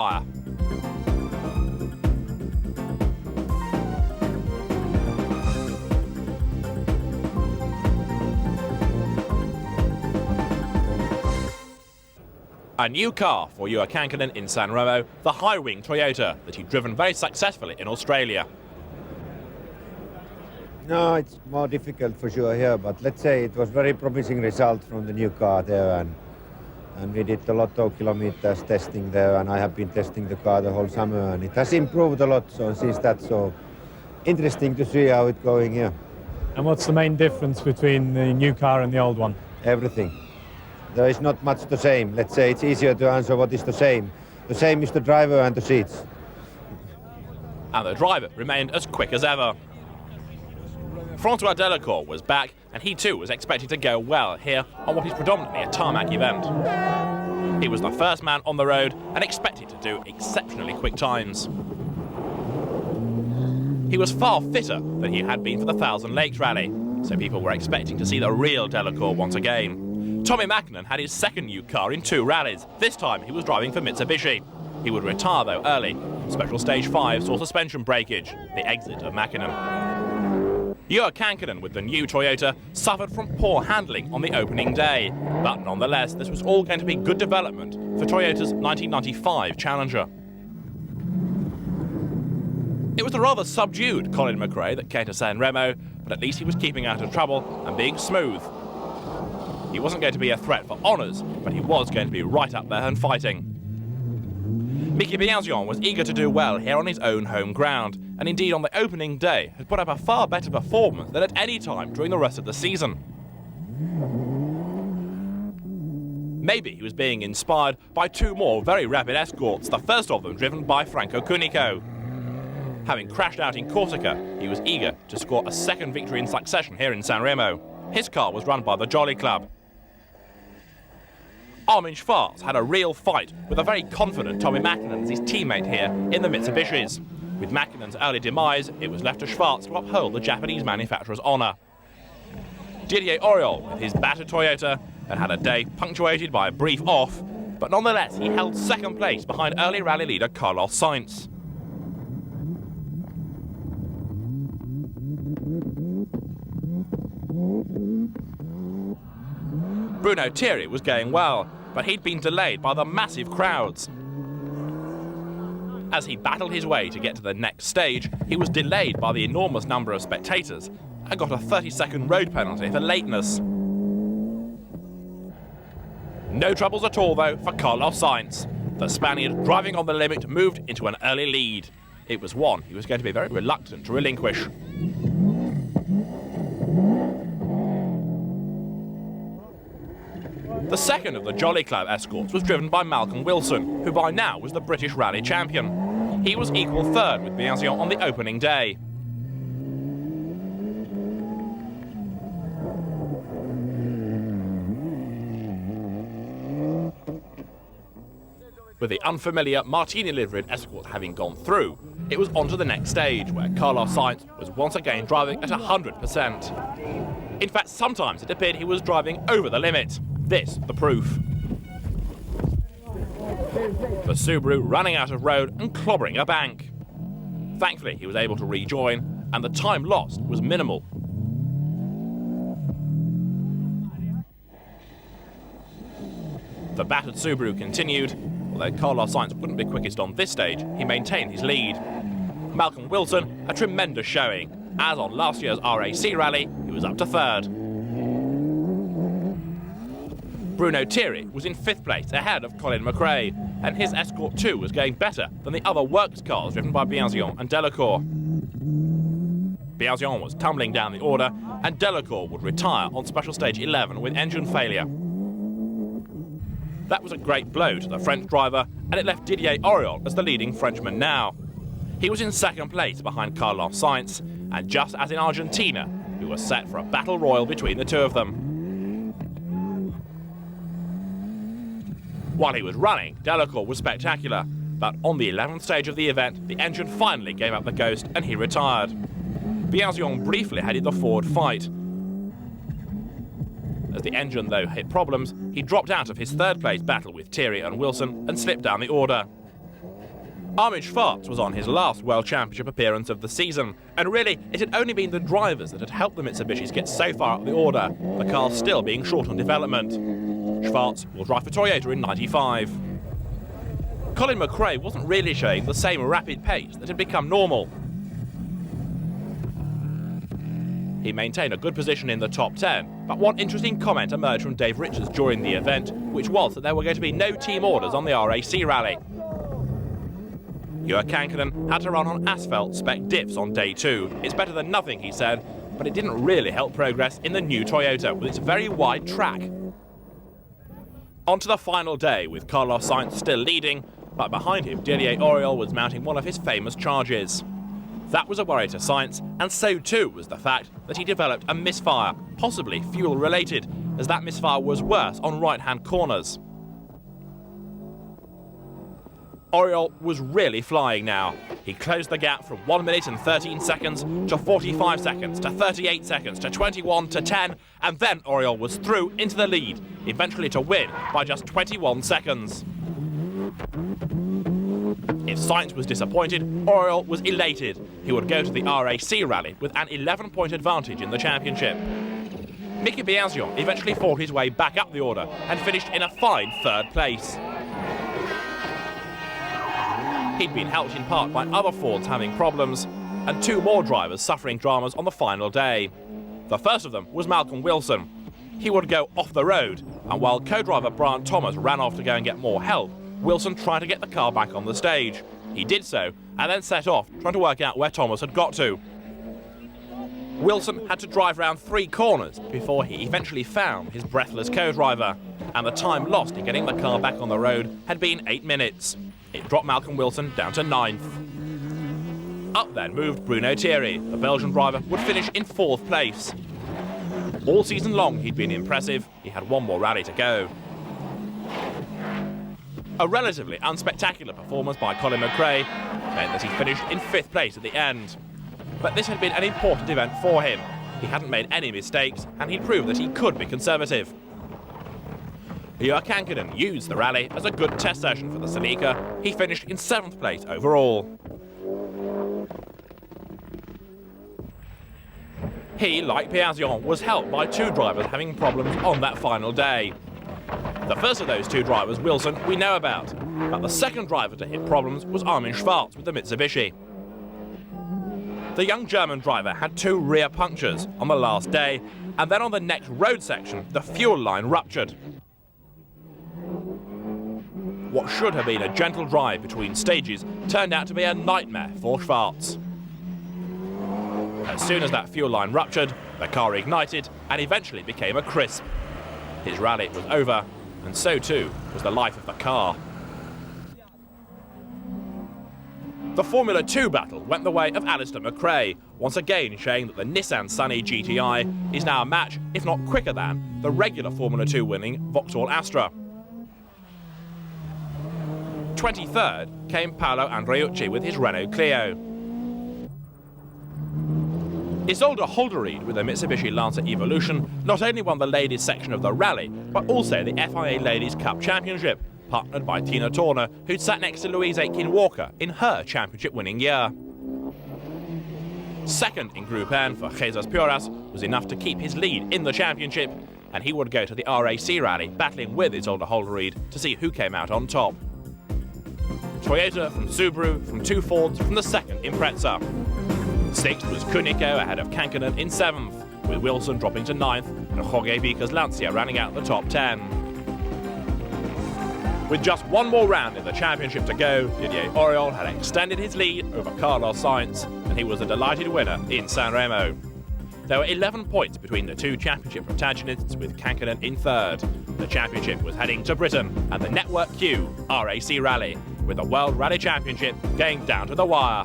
fire. A new car for Juha Kankkunen in Sanremo, the high-wing Toyota that he'd driven very successfully in Australia. No, it's more difficult for sure here, but let's say it was very promising result from the new car there, and we did a lot of kilometers testing there, and I have been testing the car the whole summer, and it has improved a lot, so since that, so interesting to see how it's going here. And what's the main difference between the new car and the old one? Everything. There is not much the same. Let's say it's easier to answer what is the same. The same is the driver and the seats. And the driver remained as quick as ever. Francois Delacour was back, and he too was expected to go well here on what is predominantly a tarmac event. He was the first man on the road and expected to do exceptionally quick times. He was far fitter than he had been for the Thousand Lakes Rally, so people were expecting to see the real Delacour once again. Tommy Mäkinen had his second new car in 2 rallies. This time he was driving for Mitsubishi. He would retire though early. Special Stage 5 saw suspension breakage, the exit of Mäkinen. Juha Kankkunen with the new Toyota suffered from poor handling on the opening day, but nonetheless this was all going to be good development for Toyota's 1995 Challenger. It was a rather subdued Colin McRae that came to Sanremo, but at least he was keeping out of trouble and being smooth. He wasn't going to be a threat for honours, but he was going to be right up there and fighting. Mickey Biasion was eager to do well here on his own home ground, and indeed on the opening day had put up a far better performance than at any time during the rest of the season. Maybe he was being inspired by 2 more very rapid escorts, the first of them driven by Franco Cunico. Having crashed out in Corsica, he was eager to score a second victory in succession here in Sanremo. His car was run by the Jolly Club. Armin Schwarz had a real fight with a very confident Tommy Mäkinen as his teammate here in the Mitsubishis. With Mäkinen's early demise, it was left to Schwarz to uphold the Japanese manufacturer's honour. Didier Auriol, with his battered Toyota, had a day punctuated by a brief off, but nonetheless he held second place behind early rally leader Carlos Sainz. Bruno Thierry was going well, but he'd been delayed by the massive crowds. As he battled his way to get to the next stage, he was delayed by the enormous number of spectators and got a 30-second road penalty for lateness. No troubles at all, though, for Carlos Sainz. The Spaniard, driving on the limit, moved into an early lead. It was one he was going to be very reluctant to relinquish. The second of the Jolly Club escorts was driven by Malcolm Wilson, who by now was the British Rally champion. He was equal third with Biasion on the opening day. With the unfamiliar Martini-liveried escort having gone through, it was on to the next stage, where Carlos Sainz was once again driving at 100%. In fact, sometimes it appeared he was driving over the limit. This, the proof. The Subaru running out of road and clobbering a bank. Thankfully, he was able to rejoin, and the time lost was minimal. The battered Subaru continued. Although Carlos Sainz wouldn't be quickest on this stage, he maintained his lead. Malcolm Wilson, a tremendous showing. As on last year's RAC rally, he was up to third. Bruno Thierry was in 5th place, ahead of Colin McRae, and his Escort 2 was going better than the other works cars driven by Biasion and Delacour. Biasion was tumbling down the order, and Delacour would retire on Special Stage 11 with engine failure. That was a great blow to the French driver, and it left Didier Auriol as the leading Frenchman now. He was in 2nd place behind Carlos Sainz, and just as in Argentina, we were set for a battle royal between the two of them. While he was running, Delacour was spectacular, but on the 11th stage of the event, the engine finally gave up the ghost and he retired. Biasion briefly headed the forward fight. As the engine, though, hit problems, he dropped out of his 3rd place battle with Thierry and Wilson and slipped down the order. Armin Schwarz was on his last World Championship appearance of the season, and really it had only been the drivers that had helped the Mitsubishis get so far up the order, the car still being short on development. Schwarz will drive for Toyota in '95. Colin McRae wasn't really showing the same rapid pace that had become normal. He maintained a good position in the top 10, but one interesting comment emerged from Dave Richards during the event, which was that there were going to be no team orders on the RAC rally. Juha Kankkunen had to run on asphalt spec diffs on day 2. It's better than nothing, he said, but it didn't really help progress in the new Toyota with its very wide track. On to the final day, with Carlos Sainz still leading, but behind him Didier Auriol was mounting one of his famous charges. That was a worry to Sainz, and so too was the fact that he developed a misfire, possibly fuel-related, as that misfire was worse on right-hand corners. Auriol was really flying now. He closed the gap from 1 minute and 13 seconds to 45 seconds to 38 seconds to 21 to 10, and then Auriol was through into the lead, eventually to win by just 21 seconds. If Sainz was disappointed, Auriol was elated. He would go to the RAC rally with an 11-point advantage in the championship. Miki Biaggion eventually fought his way back up the order and finished in a fine 3rd place. He'd been helped in part by other Fords having problems, and 2 more drivers suffering dramas on the final day. The first of them was Malcolm Wilson. He would go off the road, and while co-driver Brian Thomas ran off to go and get more help, Wilson tried to get the car back on the stage. He did so, and then set off, trying to work out where Thomas had got to. Wilson had to drive round 3 corners before he eventually found his breathless co-driver, and the time lost in getting the car back on the road had been 8 minutes. It dropped Malcolm Wilson down to 9th. Up then moved Bruno Thierry. The Belgian driver would finish in 4th place. All season long he'd been impressive. He had 1 more rally to go. A relatively unspectacular performance by Colin McRae meant that he finished in 5th place at the end. But this had been an important event for him. He hadn't made any mistakes, and he'd proved that he could be conservative. Juha Kankkunen used the rally as a good test session for the Celica. He finished in 7th place overall. He, like Biaggion, was helped by 2 drivers having problems on that final day. The first of those 2 drivers, Wilson, we know about, but the second driver to hit problems was Armin Schwarz with the Mitsubishi. The young German driver had 2 rear punctures on the last day, and then on the next road section, the fuel line ruptured. What should have been a gentle drive between stages turned out to be a nightmare for Schwarz. As soon as that fuel line ruptured, the car ignited and eventually became a crisp. His rally was over, and so too was the life of the car. The Formula 2 battle went the way of Alistair McRae, once again showing that the Nissan Sunny GTI is now a match, if not quicker than, the regular Formula 2 winning Vauxhall Astra. 23rd came Paolo Andreucci with his Renault Clio. Isolde Holderried with the Mitsubishi Lancer Evolution not only won the ladies section of the rally, but also the FIA Ladies Cup Championship, partnered by Tina Turner, who'd sat next to Louise Aitken-Walker in her championship-winning year. Second in Group N for Jesus Puras was enough to keep his lead in the championship, and he would go to the RAC rally battling with Isolde Holderried to see who came out on top. Toyota from Subaru, from 2 Fords, from the second Impreza. 6th was Kuniko ahead of Kankkunen in 7th, with Wilson dropping to 9th and Jorge Vica's Lancia rounding out the top 10. With just 1 more round in the championship to go, Didier Auriol had extended his lead over Carlos Sainz, and he was a delighted winner in Sanremo. There were 11 points between the 2 championship protagonists, with Kankkunen in 3rd. The championship was heading to Britain and the Network Q RAC Rally, with the World Rally Championship going down to the wire.